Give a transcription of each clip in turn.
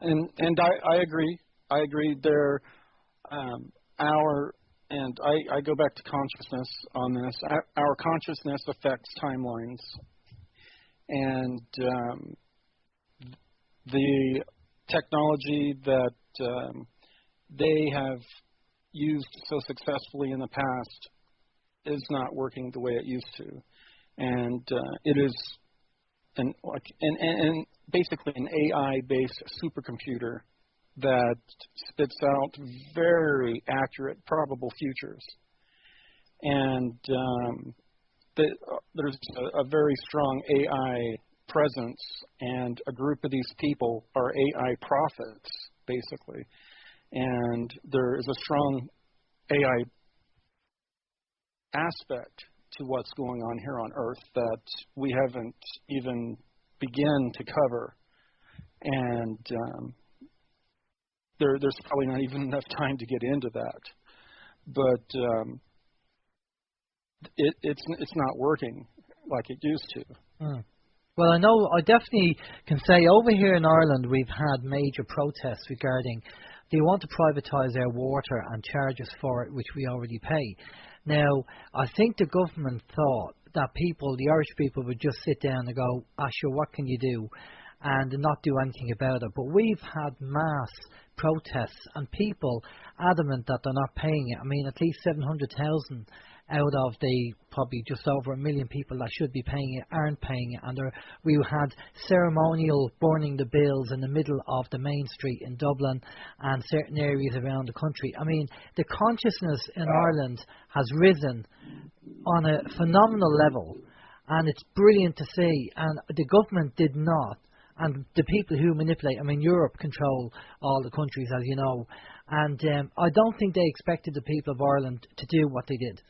And I agree. I agree. I go back to consciousness on this. Our consciousness affects timelines, and the technology that they have used so successfully in the past is not working the way it used to, and it is basically an AI-based supercomputer that spits out very accurate, probable futures. And there's a very strong AI presence, and a group of these people are AI prophets, basically. And there is a strong AI aspect to what's going on here on Earth that we haven't even begun to cover. And there's probably not even enough time to get into that. But it's not working like it used to. Well, I definitely can say over here in Ireland we've had major protests regarding they want to privatise our water and charge us for it, which we already pay. Now, I think the government thought that the Irish people would just sit down and go, sure, what can you do? And not do anything about it. But we've had mass protests and people adamant that they're not paying it. I mean, at least 700,000 out of the probably just over 1 million people that should be paying it aren't paying it. And we had ceremonial burning the bills in the middle of the main street in Dublin and certain areas around the country. I mean, the consciousness in Ireland has risen on a phenomenal level, and it's brilliant to see. And the government did not. And the people who manipulate, I mean, Europe control all the countries, as you know. And I don't think they expected the people of Ireland to do what they did.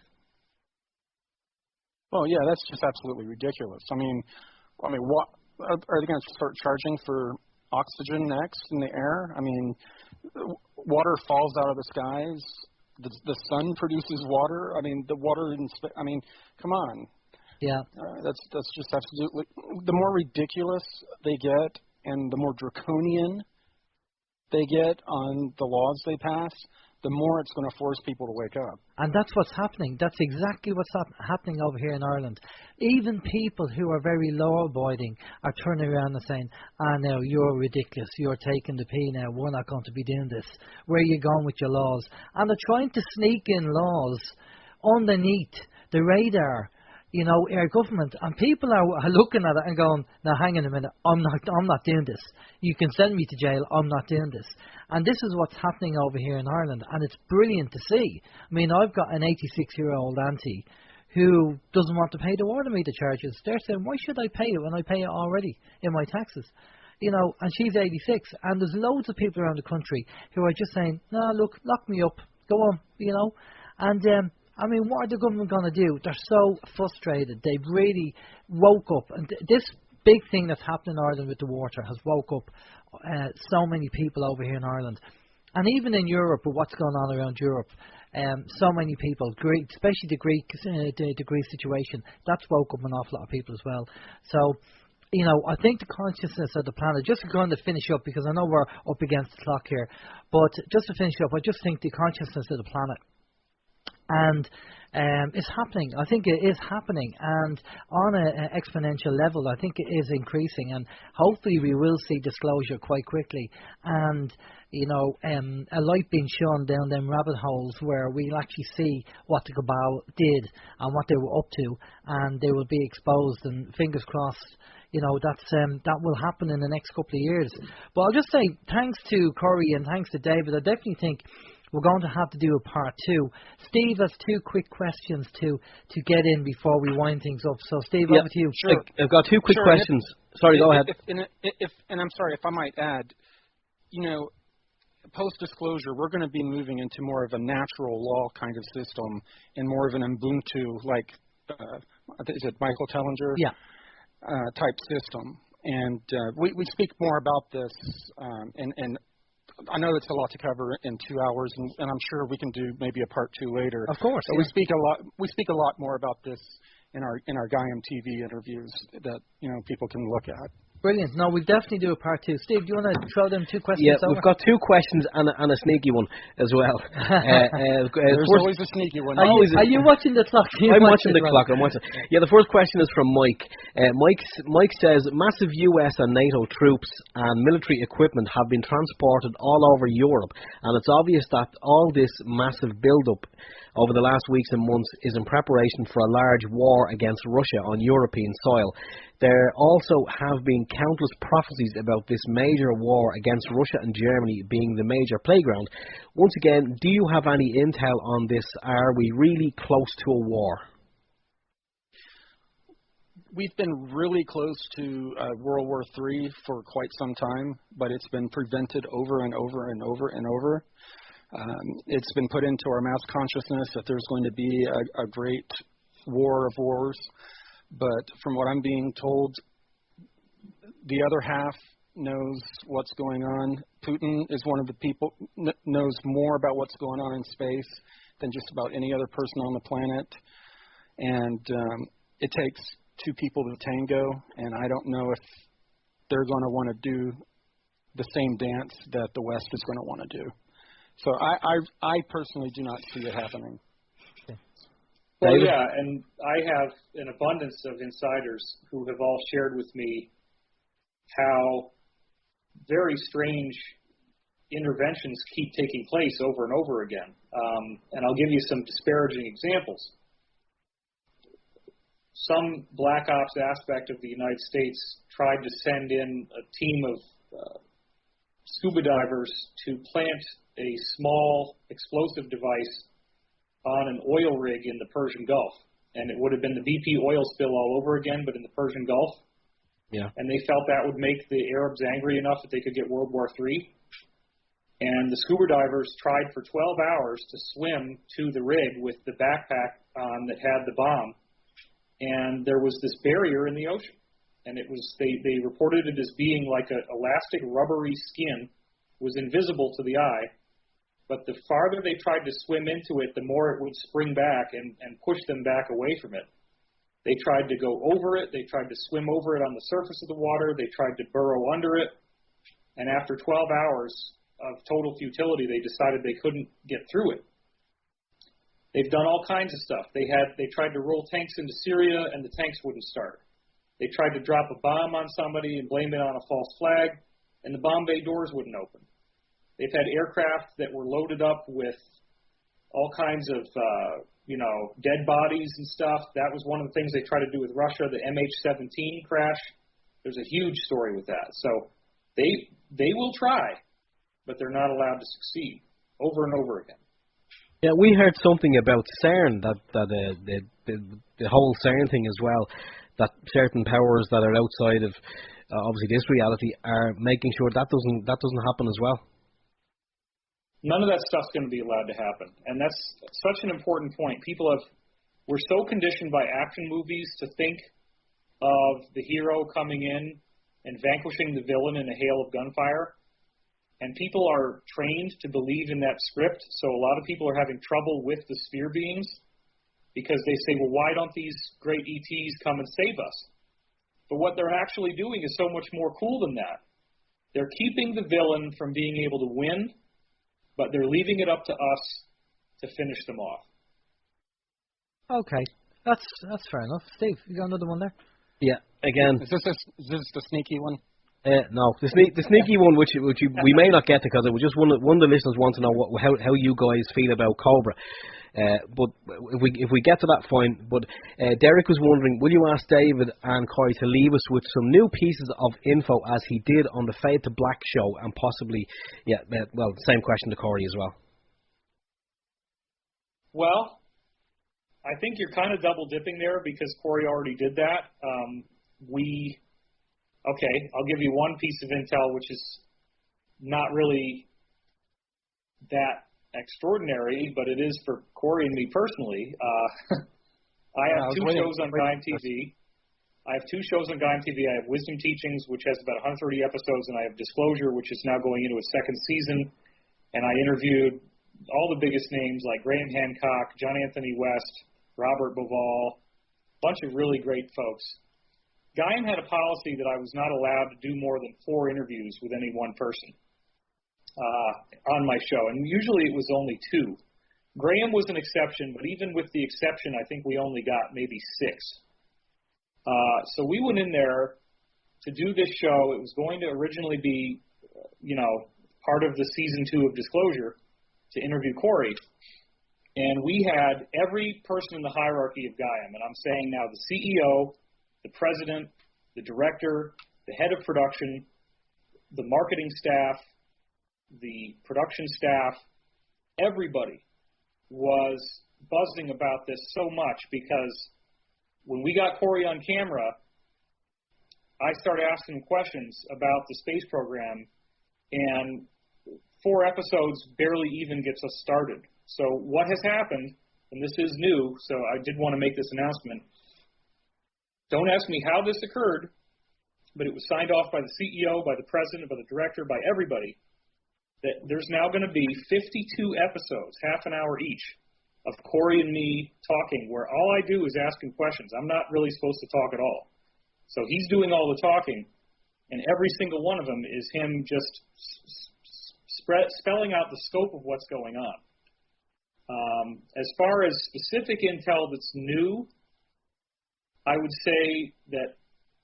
Well, yeah, that's just absolutely ridiculous. I mean, what are they going to start charging for oxygen next in the air? I mean, water falls out of the skies. The sun produces water. I mean, the water. I mean, come on. Yeah. That's just absolutely. The more ridiculous they get, and the more draconian they get on the laws they pass, the more it's going to force people to wake up. And that's what's happening. That's exactly what's happening over here in Ireland. Even people who are very law-abiding are turning around and saying, no, you're ridiculous. You're taking the P now. We're not going to be doing this. Where are you going with your laws? And they're trying to sneak in laws underneath the radar, our government, and people are looking at it and going, now hang on a minute, I'm not doing this. You can send me to jail, I'm not doing this. And this is what's happening over here in Ireland, and it's brilliant to see. I mean, I've got an 86-year-old auntie who doesn't want to pay the water meter charges. They're saying, why should I pay it when I pay it already in my taxes? And she's 86, and there's loads of people around the country who are just saying, no, look, lock me up, go on, and I mean, what are the government going to do? They're so frustrated. They've really woke up. And this big thing that's happened in Ireland with the water has woke up so many people over here in Ireland. And even in Europe, with what's going on around Europe, so many people, especially the Greek situation, that's woke up an awful lot of people as well. So, I think the consciousness of the planet, just to kind of finish up, because I know we're up against the clock here, but just to finish up, I just think the consciousness of the planet, and it's happening. I think it is happening, and on an exponential level, I think it is increasing, and hopefully we will see disclosure quite quickly, and a light being shone down them rabbit holes where we'll actually see what the cabal did and what they were up to, and they will be exposed, and fingers crossed, that will happen in the next couple of years. But I'll just say thanks to Corey and thanks to David. I definitely think we're going to have to do a part 2. Steve has 2 quick questions to get in before we wind things up. So, Steve, over to you. Sure. I've got 2 quick questions. Sorry, go ahead. And I'm sorry, if I might add, post-disclosure, we're going to be moving into more of a natural law kind of system and more of an Ubuntu, like, is it Michael Tellinger? Yeah. Type system. And we speak more about this and I know it's a lot to cover in 2 hours, and I'm sure we can do maybe a part 2 later. Of course. So yeah. We speak a lot more about this in our Gaiam TV interviews that people can look at. Brilliant. No, we'll definitely do a part 2. Steve, do you want to throw them 2 questions Yeah, over? we've got 2 questions and a sneaky one as well. There's always a sneaky one. Are you watching the clock? I'm watching the clock. Yeah, the first question is from Mike. Mike says, massive US and NATO troops and military equipment have been transported all over Europe, and it's obvious that all this massive build-up over the last weeks and months is in preparation for a large war against Russia on European soil. There also have been countless prophecies about this major war against Russia and Germany being the major playground. Once again, do you have any intel on this? Are we really close to a war? We've been really close to World War III for quite some time, but it's been prevented over and over and over and over. It's been put into our mass consciousness that there's going to be a great war of wars, but from what I'm being told, the other half knows what's going on. Putin is one of the people knows more about what's going on in space than just about any other person on the planet, and it takes 2 people to tango, and I don't know if they're going to want to do the same dance that the West is going to want to do. So I personally do not see it happening. Well, yeah, and I have an abundance of insiders who have all shared with me how very strange interventions keep taking place over and over again. And I'll give you some disparaging examples. Some Black Ops aspect of the United States tried to send in a team of scuba divers to plant a small explosive device on an oil rig in the Persian Gulf. And it would have been the BP oil spill all over again, but in the Persian Gulf. Yeah. And they felt that would make the Arabs angry enough that they could get World War III. And the scuba divers tried for 12 hours to swim to the rig with the backpack on that had the bomb. And there was this barrier in the ocean. And it was they reported it as being like an elastic rubbery skin, was invisible to the eye. But the farther they tried to swim into it, the more it would spring back and push them back away from it. They tried to go over it. They tried to swim over it on the surface of the water. They tried to burrow under it. And after 12 hours of total futility, they decided they couldn't get through it. They've done all kinds of stuff. They tried to roll tanks into Syria, and the tanks wouldn't start. They tried to drop a bomb on somebody and blame it on a false flag, and the bomb bay doors wouldn't open. They've had aircraft that were loaded up with all kinds of, dead bodies and stuff. That was one of the things they tried to do with Russia, the MH17 crash. There's a huge story with that. So they will try, but they're not allowed to succeed over and over again. Yeah, we heard something about CERN, that the whole CERN thing as well, that certain powers that are outside of obviously this reality are making sure that doesn't happen as well. None of that stuff's going to be allowed to happen, and that's such an important point. We're so conditioned by action movies to think of the hero coming in and vanquishing the villain in a hail of gunfire, and people are trained to believe in that script, so a lot of people are having trouble with the sphere beings because they say, well, why don't these great ETs come and save us? But what they're actually doing is so much more cool than that. They're keeping the villain from being able to win, but they're leaving it up to us to finish them off. Okay, that's fair enough. Steve, you got another one there? Yeah, again. Is this the sneaky one? No, the sneaky one, which we may not get to, because it was just one of the listeners wants to know how you guys feel about Cobra. But if we get to that, fine. But Derek was wondering, will you ask David and Corey to leave us with some new pieces of info as he did on the Fade to Black show, and possibly, same question to Corey as well. Well, I think you're kind of double dipping there because Corey already did that. Okay, I'll give you one piece of intel, which is not really that extraordinary, but it is for Corey and me personally. I have two shows on Gime TV. I have Wisdom Teachings, which has about 130 episodes, and I have Disclosure, which is now going into its second season. And I interviewed all the biggest names like Graham Hancock, John Anthony West, Robert Bauval, a bunch of really great folks. Guyan had a policy that I was not allowed to do more than 4 interviews with any one person on my show, and usually it was only 2. Graham was an exception, but even with the exception, I think we only got maybe 6. So we went in there to do this show. It was going to originally be, part of the season 2 of Disclosure to interview Corey. And we had every person in the hierarchy of Guyan, and I'm saying now the CEO, the president, the director, the head of production, the marketing staff, the production staff, everybody was buzzing about this so much because when we got Corey on camera, I started asking him questions about the space program, and 4 episodes barely even gets us started. So what has happened, and this is new, so I did want to make this announcement. Don't ask me how this occurred, but it was signed off by the CEO, by the president, by the director, by everybody, that there's now going to be 52 episodes, half an hour each, of Corey and me talking, where all I do is ask him questions. I'm not really supposed to talk at all. So he's doing all the talking, and every single one of them is him just spelling out the scope of what's going on. As far as specific intel that's new, I would say that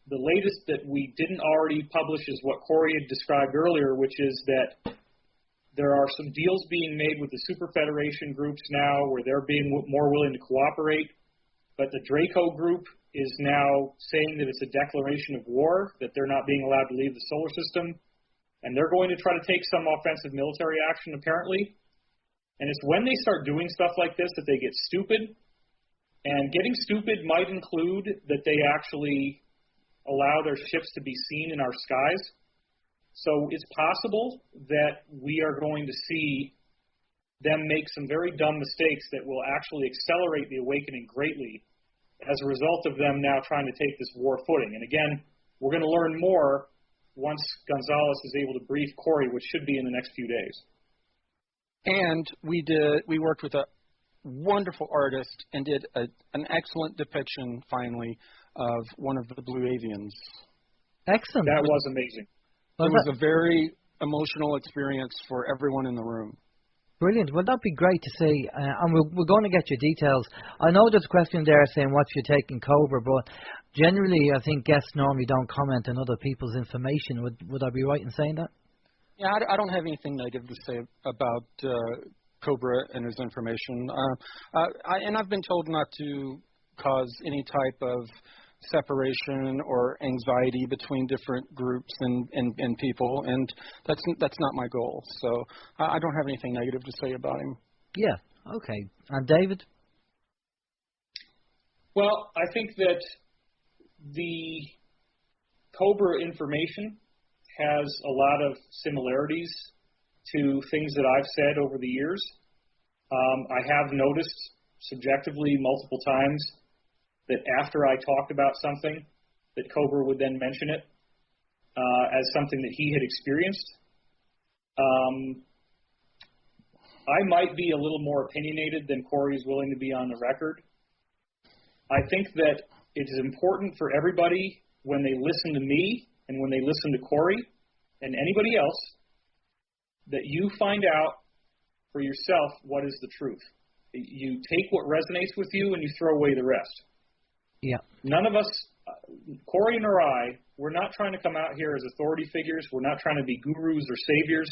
the latest that we didn't already publish is what Corey had described earlier, which is that there are some deals being made with the Super Federation groups now where they're being more willing to cooperate, but the Draco group is now saying that it's a declaration of war, that they're not being allowed to leave the solar system, and they're going to try to take some offensive military action, apparently. And it's when they start doing stuff like this that they get stupid, and getting stupid might include that they actually allow their ships to be seen in our skies. So it's possible that we are going to see them make some very dumb mistakes that will actually accelerate the awakening greatly as a result of them now trying to take this war footing. And again, we're going to learn more once Gonzalez is able to brief Corey, which should be in the next few days. And we worked with a wonderful artist and did an excellent depiction, finally, of one of the Blue Avians. Excellent. That was amazing. It was a very emotional experience for everyone in the room. Brilliant. Well, that'd be great to see. And we're going to get your details. I know there's a question there saying what's your take in Cobra, but generally I think guests normally don't comment on other people's information. Would I be right in saying that? Yeah, I don't have anything negative to say about Cobra and his information. And I've been told not to cause any type of separation or anxiety between different groups and people, and that's not my goal. So I don't have anything negative to say about him. Yeah, okay. And David? Well, I think that the Cobra information has a lot of similarities to things that I've said over the years. I have noticed subjectively multiple times that after I talked about something, that Cobra would then mention it as something that he had experienced. I might be a little more opinionated than Corey's willing to be on the record. I think that it is important for everybody when they listen to me and when they listen to Corey and anybody else that you find out for yourself what is the truth. You take what resonates with you and you throw away the rest. Yeah. None of us, Corey nor I, we're not trying to come out here as authority figures. We're not trying to be gurus or saviors.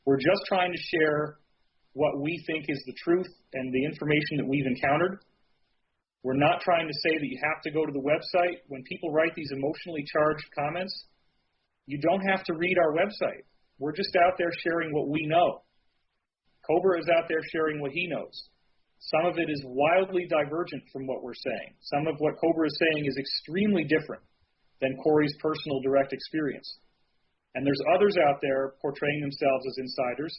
We're just trying to share what we think is the truth and the information that we've encountered. We're not trying to say that you have to go to the website. When people write these emotionally charged comments, you don't have to read our website. We're just out there sharing what we know. Cobra is out there sharing what he knows. Some of it is wildly divergent from what we're saying. Some of what Cobra is saying is extremely different than Corey's personal direct experience. And there's others out there portraying themselves as insiders.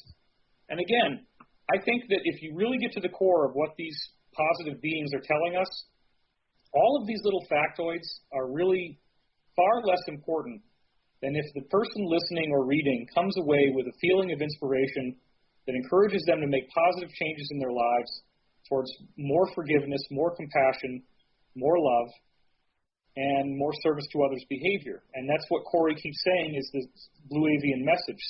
And again, I think that if you really get to the core of what these positive beings are telling us, all of these little factoids are really far less important than if the person listening or reading comes away with a feeling of inspiration that encourages them to make positive changes in their lives towards more forgiveness, more compassion, more love. and more service to others behavior. And that's what Corey keeps saying is the blue avian message.